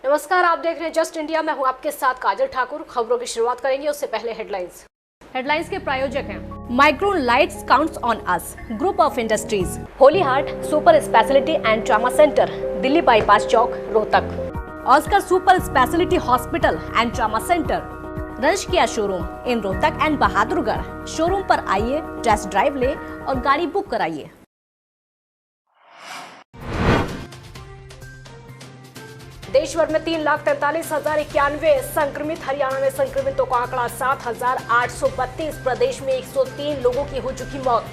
नमस्कार, आप देख रहे हैं जस्ट इंडिया। मैं हूं आपके साथ काजल ठाकुर। खबरों की शुरुआत करेंगे, उससे पहले हेडलाइंस के प्रायोजक हैं micron lights counts on us, group of industries, holy heart super speciality and trauma centre, Delhi bypass chowk, Rohtak. Oscar super speciality hospital and trauma centre, रंश किया showroom in Rohtak and Bahadurgarh. Showroom पर आइए, टेस्ट ड्राइव ले और गाड़ी बुक कराइए। देश भर में 3,43,091 संक्रमित। हरियाणा में संक्रमितों का आंकड़ा 7,832। प्रदेश में 103 लोगों की हो चुकी मौत।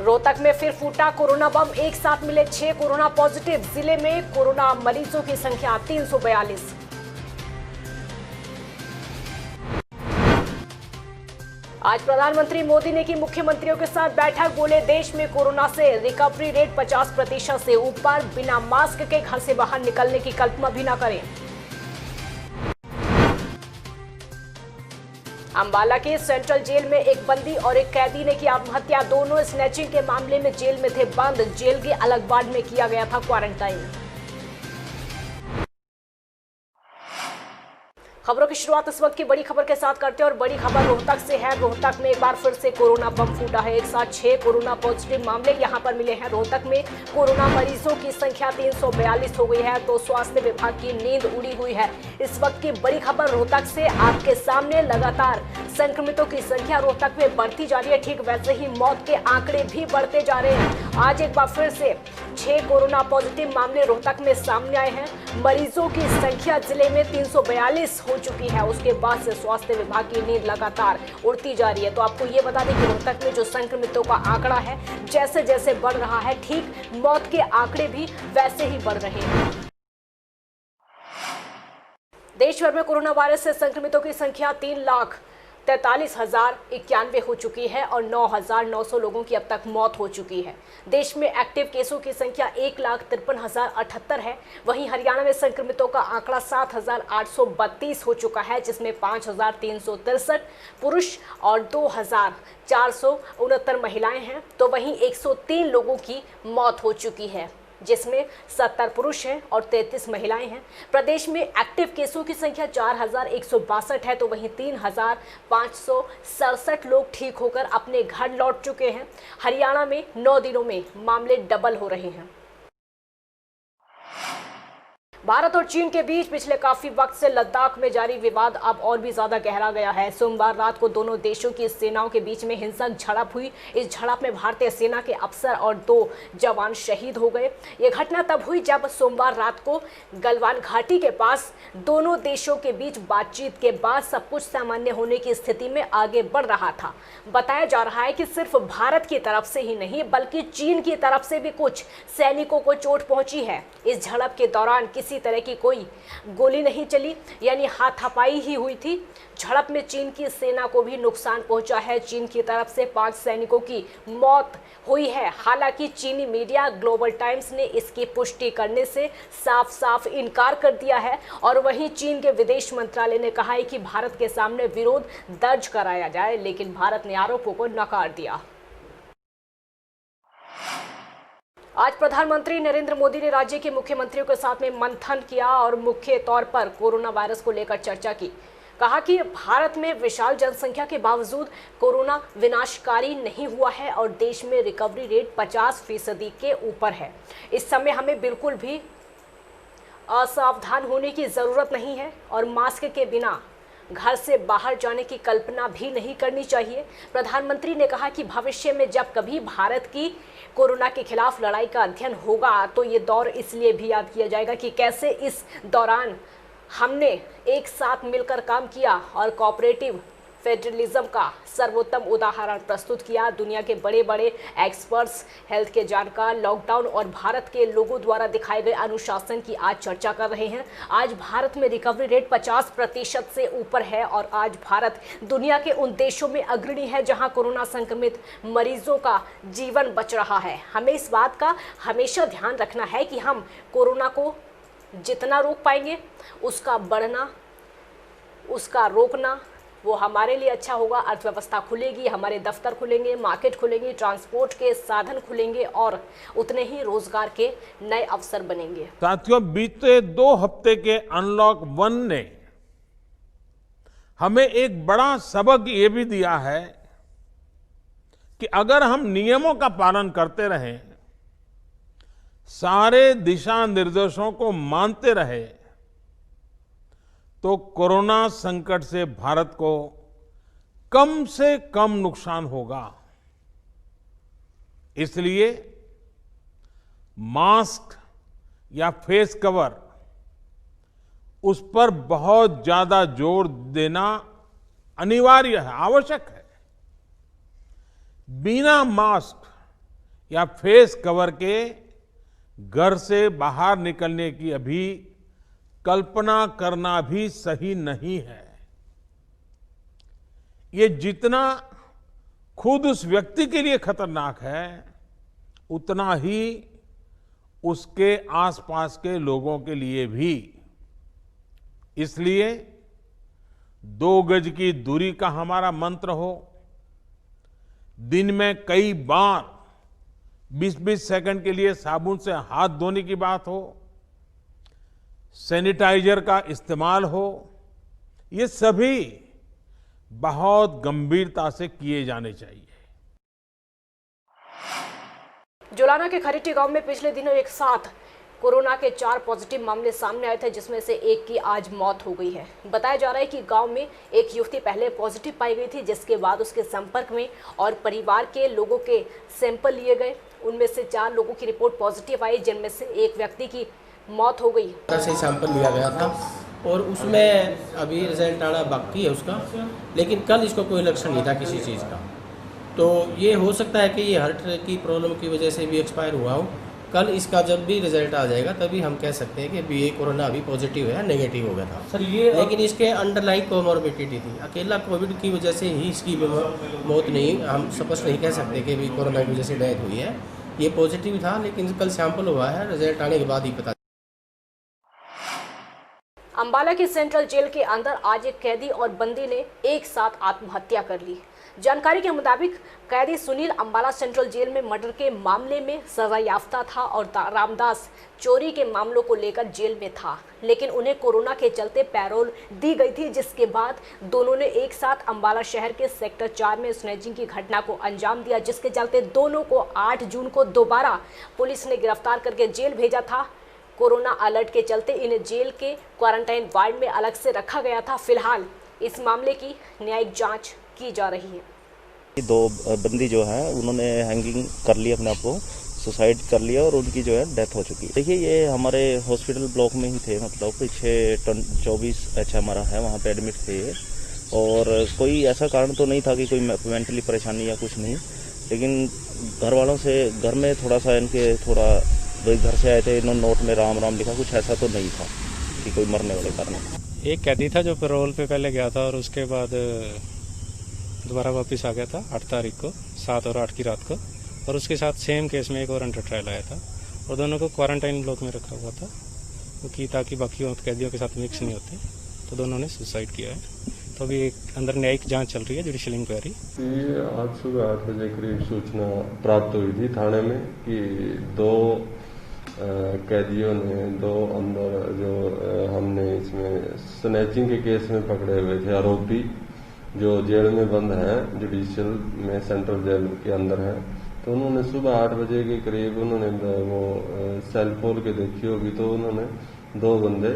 रोहतक में फिर फूटा कोरोना बम, एक साथ मिले 6 कोरोना पॉजिटिव। जिले में कोरोना मरीजों की संख्या 342। आज प्रधानमंत्री मोदी ने की मुख्यमंत्रियों के साथ बैठक। बोले, देश में कोरोना से रिकवरी रेट 50% से ऊपर। बिना मास्क के घर से बाहर निकलने की कल्पना भी न करें। अंबाला के सेंट्रल जेल में एक बंदी और एक कैदी ने की आत्महत्या। दोनों स्नैचिंग के मामले में जेल में थे बंद। जेल के अलग वार्ड में किया गया था क्वारंटाइन। खबरों की शुरुआत इस वक्त की बड़ी खबर के साथ करते हैं और बड़ी खबर रोहतक से है। रोहतक में एक बार फिर से कोरोना बम फूटा है। एक साथ 6 कोरोना पॉजिटिव मामले यहां पर मिले हैं। रोहतक में कोरोना मरीजों की संख्या 342 हो गई है, तो स्वास्थ्य विभाग की नींद उड़ी हुई है। इस वक्त की बड़ी खबर रोहतक से आपके सामने। लगातार संक्रमितों की संख्या रोहतक में बढ़ती जा रही है, ठीक वैसे ही मौत के आंकड़े भी बढ़ते जा रहे हैं। आज एक बार फिर से 6 कोरोना पॉजिटिव मामले रोहतक में सामने आए हैं। मरीजों की संख्या जिले में 342 हो चुकी है। उसके बाद से स्वास्थ्य विभाग की नींद लगातार उड़ती जा रही है। तो आपको ये बता दें कि रोहतक में जो संक्रमितों का आंकड़ा है, जैसे जैसे बढ़ रहा है, ठीक मौत के आंकड़े भी वैसे ही बढ़ रहे हैं। देश भर में कोरोना वायरस से संक्रमितों की संख्या 3,43,091 हो चुकी है और 9,900 लोगों की अब तक मौत हो चुकी है। देश में एक्टिव केसों की संख्या 1,53,078 है। वहीं हरियाणा में संक्रमितों का आंकड़ा 7,832 हो चुका है, जिसमें 5,363 पुरुष और 2,469 महिलाएं हैं। तो वहीं 103 लोगों की मौत हो चुकी है, जिसमें 70 पुरुष हैं और 33 महिलाएं हैं। प्रदेश में एक्टिव केसों की संख्या 4,162 है, तो वहीं 3,567 लोग ठीक होकर अपने घर लौट चुके हैं। हरियाणा में 9 दिनों में मामले डबल हो रहे हैं। भारत और चीन के बीच पिछले काफी वक्त से लद्दाख में जारी विवाद अब और भी ज्यादा गहरा गया है। सोमवार रात को दोनों देशों की सेनाओं के बीच में हिंसक झड़प हुई। इस झड़प में भारतीय सेना के अफसर और 2 जवान शहीद हो गए। ये घटना तब हुई जब सोमवार रात को गलवान घाटी के पास दोनों देशों के बीच बातचीत के बाद सब कुछ सामान्य होने की स्थिति में आगे बढ़ रहा था। बताया जा रहा है कि सिर्फ भारत की तरफ से ही नहीं, बल्कि चीन की तरफ से भी कुछ सैनिकों को चोट पहुंची है। इस झड़प के दौरान किसी तरह की कोई गोली नहीं चली, यानी हाथापाई ही हुई थी। झड़प में चीन की सेना को भी नुकसान पहुंचा है। चीन की तरफ से 5 सैनिकों की मौत हुई है। हालांकि चीनी मीडिया ग्लोबल टाइम्स ने इसकी पुष्टि करने से साफ साफ इनकार कर दिया है। और वहीं चीन के विदेश मंत्रालय ने कहा है कि भारत के सामने विरोध दर्ज कराया जाए, लेकिन भारत ने आरोपों को नकार दिया। आज प्रधानमंत्री नरेंद्र मोदी ने राज्य के मुख्यमंत्रियों के साथ में मंथन किया और मुख्य तौर पर कोरोना वायरस को लेकर चर्चा की। कहा कि भारत में विशाल जनसंख्या के बावजूद कोरोना विनाशकारी नहीं हुआ है और देश में रिकवरी रेट 50% के ऊपर है। इस समय हमें बिल्कुल भी असावधान होने की ज़रूरत नहीं है और मास्क के बिना घर से बाहर जाने की कल्पना भी नहीं करनी चाहिए। प्रधानमंत्री ने कहा कि भविष्य में जब कभी भारत की कोरोना के खिलाफ लड़ाई का अध्ययन होगा, तो ये दौर इसलिए भी याद किया जाएगा कि कैसे इस दौरान हमने एक साथ मिलकर काम किया और कोऑपरेटिव फेडरलिज्म का सर्वोत्तम उदाहरण प्रस्तुत किया। दुनिया के बड़े बड़े एक्सपर्ट्स, हेल्थ के जानकार लॉकडाउन और भारत के लोगों द्वारा दिखाए गए अनुशासन की आज चर्चा कर रहे हैं। आज भारत में रिकवरी रेट 50% से ऊपर है और आज भारत दुनिया के उन देशों में अग्रणी है जहां कोरोना संक्रमित मरीजों का जीवन बच रहा है। हमें इस बात का हमेशा ध्यान रखना है कि हम कोरोना को जितना रोक पाएंगे, उसका बढ़ना, उसका रोकना वो हमारे लिए अच्छा होगा। अर्थव्यवस्था खुलेगी, हमारे दफ्तर खुलेंगे, मार्केट खुलेंगी, ट्रांसपोर्ट के साधन खुलेंगे और उतने ही रोजगार के नए अवसर बनेंगे। साथियों, बीते 2 हफ्ते के अनलॉक 1 ने हमें एक बड़ा सबक ये भी दिया है कि अगर हम नियमों का पालन करते रहें, सारे दिशा निर्देशों को मानते रहे, तो कोरोना संकट से भारत को कम से कम नुकसान होगा। इसलिए मास्क या फेस कवर, उस पर बहुत ज्यादा जोर देना अनिवार्य है, आवश्यक है। बिना मास्क या फेस कवर के घर से बाहर निकलने की अभी कल्पना करना भी सही नहीं है। ये जितना खुद उस व्यक्ति के लिए खतरनाक है, उतना ही उसके आसपास के लोगों के लिए भी। इसलिए 2 गज की दूरी का हमारा मंत्र हो, दिन में कई बार 20-20 सेकंड के लिए साबुन से हाथ धोने की बात हो, सैनिटाइजर का इस्तेमाल हो, ये सभी बहुत गंभीरता से किए जाने चाहिए। जोलाना के खरीटी गांव में पिछले दिनों एक साथ कोरोना के 4 पॉजिटिव मामले सामने आए थे, जिसमें से एक की आज मौत हो गई है। बताया जा रहा है कि गांव में एक युवती पहले पॉजिटिव पाई गई थी, जिसके बाद उसके संपर्क में और परिवार के लोगों के सैंपल लिए गए। उनमें से 4 लोगों की रिपोर्ट पॉजिटिव आई, जिनमें से एक व्यक्ति की मौत हो गई। से सैंपल लिया गया था और उसमें अभी रिजल्ट आना बाकी है उसका, लेकिन कल इसको कोई लक्षण नहीं था किसी चीज़ का। तो ये हो सकता है कि ये हार्ट की प्रॉब्लम की वजह से भी एक्सपायर हुआ हो। कल इसका जब भी रिजल्ट आ जाएगा तभी हम कह सकते हैं कि भी ये कोरोना अभी पॉजिटिव है या नेगेटिव हो गया था सर। ये लेकिन इसके अंडरलाइन कोमोर्बिडिटी थी, अकेला कोविड की वजह से ही इसकी मौत नहीं, हम स्पष्ट नहीं कह सकते कि भी कोरोना की वजह से डेथ हुई है। ये पॉजिटिव था, लेकिन कल सैंपल हुआ है, रिजल्ट आने के बाद ही पता। अंबाला की सेंट्रल जेल के अंदर आज एक कैदी और बंदी ने एक साथ आत्महत्या कर ली। जानकारी के मुताबिक कैदी सुनील अंबाला सेंट्रल जेल में मर्डर के मामले में सजायाफ्ता था और रामदास चोरी के मामलों को लेकर जेल में था, लेकिन उन्हें कोरोना के चलते पैरोल दी गई थी, जिसके बाद दोनों ने एक साथ अंबाला शहर के सेक्टर 4 में स्नैचिंग की घटना को अंजाम दिया, जिसके चलते दोनों को 8 जून को दोबारा पुलिस ने गिरफ्तार करके जेल भेजा था। कोरोना अलर्ट के चलते इन्हें जेल के क्वारंटाइन वार्ड में अलग से रखा गया था। फिलहाल इस मामले की न्यायिक जांच की जा रही है। 2 बंदी जो है उन्होंने हैंगिंग कर ली, अपने आप को सुसाइड कर लिया और उनकी जो है डेथ हो चुकी है। देखिए, ये हमारे हॉस्पिटल ब्लॉक में ही थे, मतलब पीछे 24 हमारा है, वहाँ पे एडमिट थे ये। और कोई ऐसा कारण तो नहीं था कि कोई मेंटली परेशानी या कुछ नहीं, लेकिन घर वालों से घर में थोड़ा सा इनके घर से आए थे, इन्होंने नोट में राम राम लिखा, कुछ ऐसा तो नहीं था कि कोई मरने वाले कारण। एक कैदी था जो पैरोल पे पहले गया था और उसके बाद दोबारा वापस आ गया था 8 तारीख को, 7 और 8 की रात को, और उसके साथ सेम केस में एक और अंडर ट्रायल आया था और दोनों को क्वारंटाइन ब्लॉक में रखा हुआ था, क्योंकि ताकि बाकी कैदियों के साथ मिक्स नहीं होते, तो दोनों ने सुसाइड किया है। तो अभी अंदर न्यायिक जांच चल रही है, जुडिशियल इंक्वायरी। आज सुबह 8 बजे करीब सूचना प्राप्त हुई थी थाने में कि 2 कैदियों ने, 2 अंदर जो हमने इसमें स्नैचिंग के केस में पकड़े हुए थे आरोपी, जो जेल में बंद हैं, जुडिशियल में सेंट्रल जेल के अंदर हैं। तो उन्होंने सुबह 8 बजे के करीब उन्होंने वो सेल खोल के देखी होगी, तो उन्होंने 2 बंदे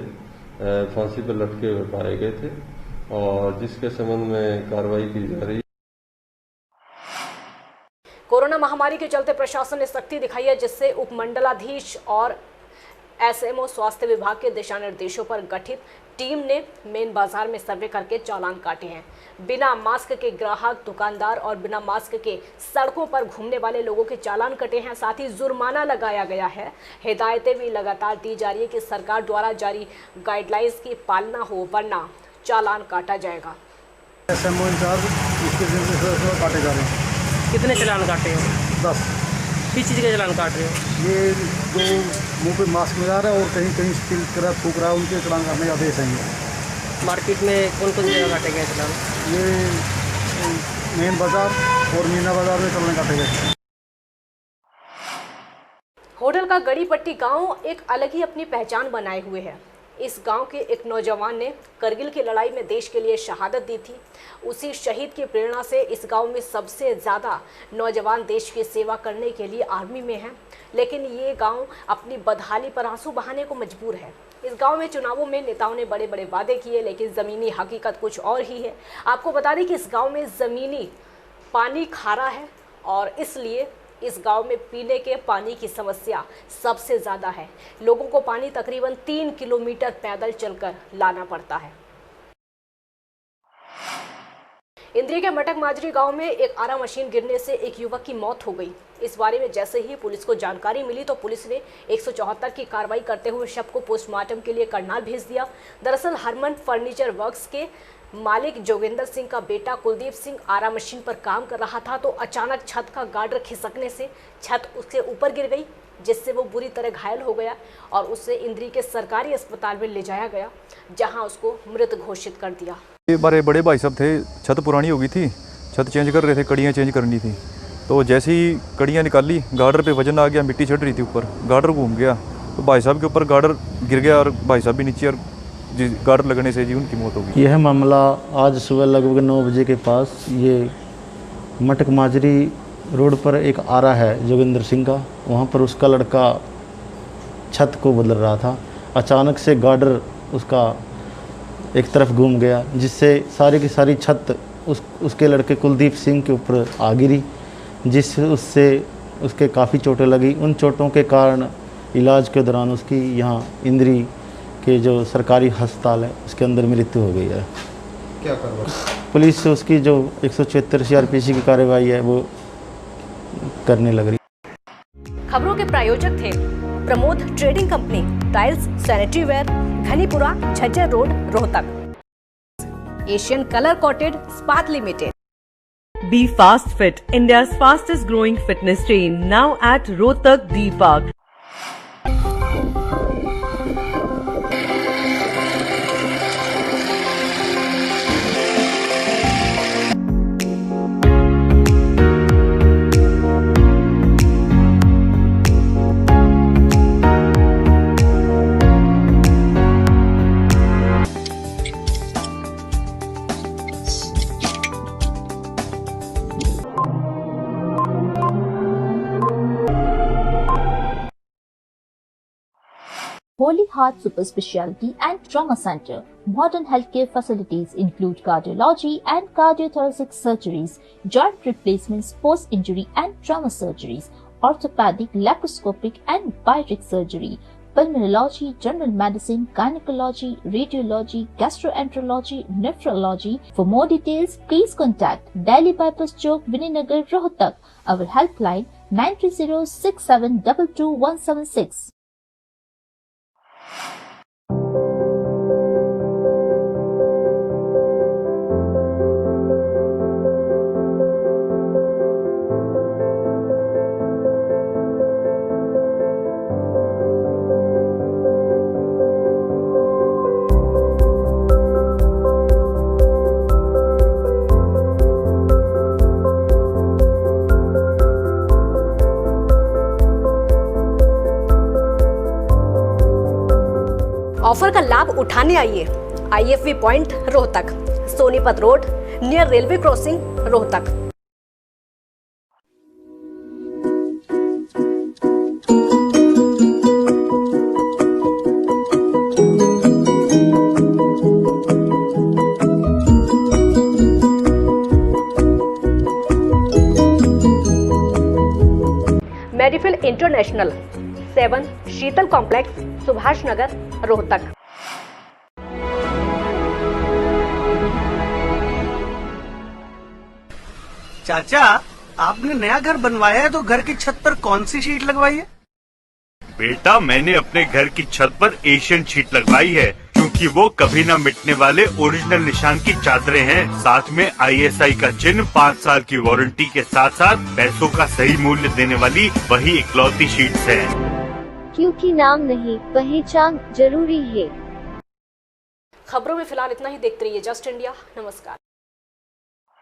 फांसी पर लटके हुए पाए गए थे और जिसके संबंध में कार्रवाई की जा रही है। कोरोना महामारी के चलते प्रशासन ने सख्ती दिखाई है, जिससे उपमंडलाधीश और एसएमओ स्वास्थ्य विभाग के दिशा निर्देशों पर गठित टीम ने मेन बाजार में सर्वे करके चालान काटे हैं। बिना मास्क के ग्राहक, दुकानदार और बिना मास्क के सड़कों पर घूमने वाले लोगों के चालान कटे हैं, साथ ही जुर्माना लगाया गया है। हिदायतें भी लगातार दी जा रही है कि सरकार द्वारा जारी गाइडलाइंस की पालना हो, वरना चालान काटा जाएगा। एसएमओ इंचार्ज इसके निर्देश काटे जा रहे हैं। कितने चालान काटे हो? 10। किस चीज़ के चालान काट रहे हो? ये जो मुंह पे मास्क लगा रहा है और कहीं कहीं स्टिल कर थूक रहा है, उनके चालान काटने का आदेश है। मार्केट में कौन कौन जगह काटे गए चालान? ये मेन बाजार और मीना बाजार में चलान काटे गए। होडल का गड़ी पट्टी गांव एक अलग ही अपनी पहचान बनाए हुए है। इस गांव के एक नौजवान ने करगिल की लड़ाई में देश के लिए शहादत दी थी। उसी शहीद की प्रेरणा से इस गांव में सबसे ज़्यादा नौजवान देश की सेवा करने के लिए आर्मी में हैं। लेकिन ये गांव अपनी बदहाली पर आंसू बहाने को मजबूर है। इस गांव में चुनावों में नेताओं ने बड़े बड़े वादे किए, लेकिन ज़मीनी हकीकत कुछ और ही है। आपको बता दें कि इस गाँव में ज़मीनी पानी खारा है और इसलिए इस गांव में पीने के पानी की समस्या सबसे ज़्यादा है। लोगों को पानी तकरीबन 3 किलोमीटर पैदल चलकर लाना पड़ता है। इंद्री के मटक माजरी गांव में एक आरा मशीन गिरने से एक युवक की मौत हो गई। इस बारे में जैसे ही पुलिस को जानकारी मिली तो पुलिस ने 174 की कार्रवाई करते हुए शव को पोस्टमार्टम के लिए करनाल भेज दिया। दरअसल हरमन फर्नीचर वर्क्स के मालिक जोगिंदर सिंह का बेटा कुलदीप सिंह आरा मशीन पर काम कर रहा था तो अचानक छत का गार्डर खिसकने से छत उसके ऊपर गिर गई, जिससे वो बुरी तरह घायल हो गया और उसे इंद्री के सरकारी अस्पताल में ले जाया गया, जहां उसको मृत घोषित कर दिया। ये हमारे बड़े भाई साहब थे, छत पुरानी हो गई थी, छत चेंज कर रहे थे, कड़ियाँ चेंज करनी थी। तो जैसे ही कड़ियाँ निकाली, गार्डर पे वजन आ गया, मिट्टी चढ़ रही थी ऊपर, गार्डर घूम गया तो भाई साहब के ऊपर गार्डर गिर गया और भाई साहब भी नीचे और गार्डर लगने से जी उनकी मौत हो गई। यह मामला आज सुबह लगभग 9 बजे के पास ये मटक माजरी रोड पर एक आरा है जोगिंदर सिंह का, वहाँ पर उसका लड़का छत को बदल रहा था। अचानक से गार्डर उसका एक तरफ घूम गया, जिससे सारी की सारी छत उसके लड़के कुलदीप सिंह के ऊपर आ गिरी, जिससे उसके काफ़ी चोटें लगी। उन चोटों के कारण इलाज के दौरान उसकी यहाँ इंद्री के जो सरकारी अस्पताल है उसके अंदर मृत्यु हो गई है। क्या करवा पुलिस से उसकी जो 176 CRPC की कार्रवाई है वो करने लग रही। खबरों के प्रायोजक थे Pramod trading company, tiles, sanitary ware, Ghanipura, Jhajjar road, Rohtak. Asian colour coated Ispat limited. Be Fast Fit, India's fastest growing fitness chain, now at Rohtak D Park. Holy Heart Super Speciality and Trauma Center. Modern healthcare facilities include cardiology and cardiothoracic surgeries, joint replacements, post-injury and trauma surgeries, orthopedic, laparoscopic and bariatric surgery, pulmonology, general medicine, gynecology, radiology, gastroenterology, nephrology. For more details, please contact Delhi Bypass Chowk, Vininagar, Rohtak. Our helpline 930-6722-176. Offer का लाभ उठाने आइए IFV point Rohtak, Sonipat road near railway crossing, Rohtak. Medifill international 7 Sheetal complex, Subhash Nagar, Rohtak. चाचा, आपने नया घर बनवाया है तो घर की छत पर कौन सी शीट लगवाई है? बेटा, मैंने अपने घर की छत पर एशियन शीट लगवाई है, क्योंकि वो कभी न मिटने वाले ओरिजिनल निशान की चादरें हैं। साथ में ISI का चिन्ह, 5 साल की वारंटी के साथ साथ पैसों का सही मूल्य देने वाली वही इकलौती शीट्स हैं। क्योंकि नाम नहीं, पहचान जरूरी है। खबरों में फिलहाल इतना ही। देखते रहिए जस्ट इंडिया। नमस्कार।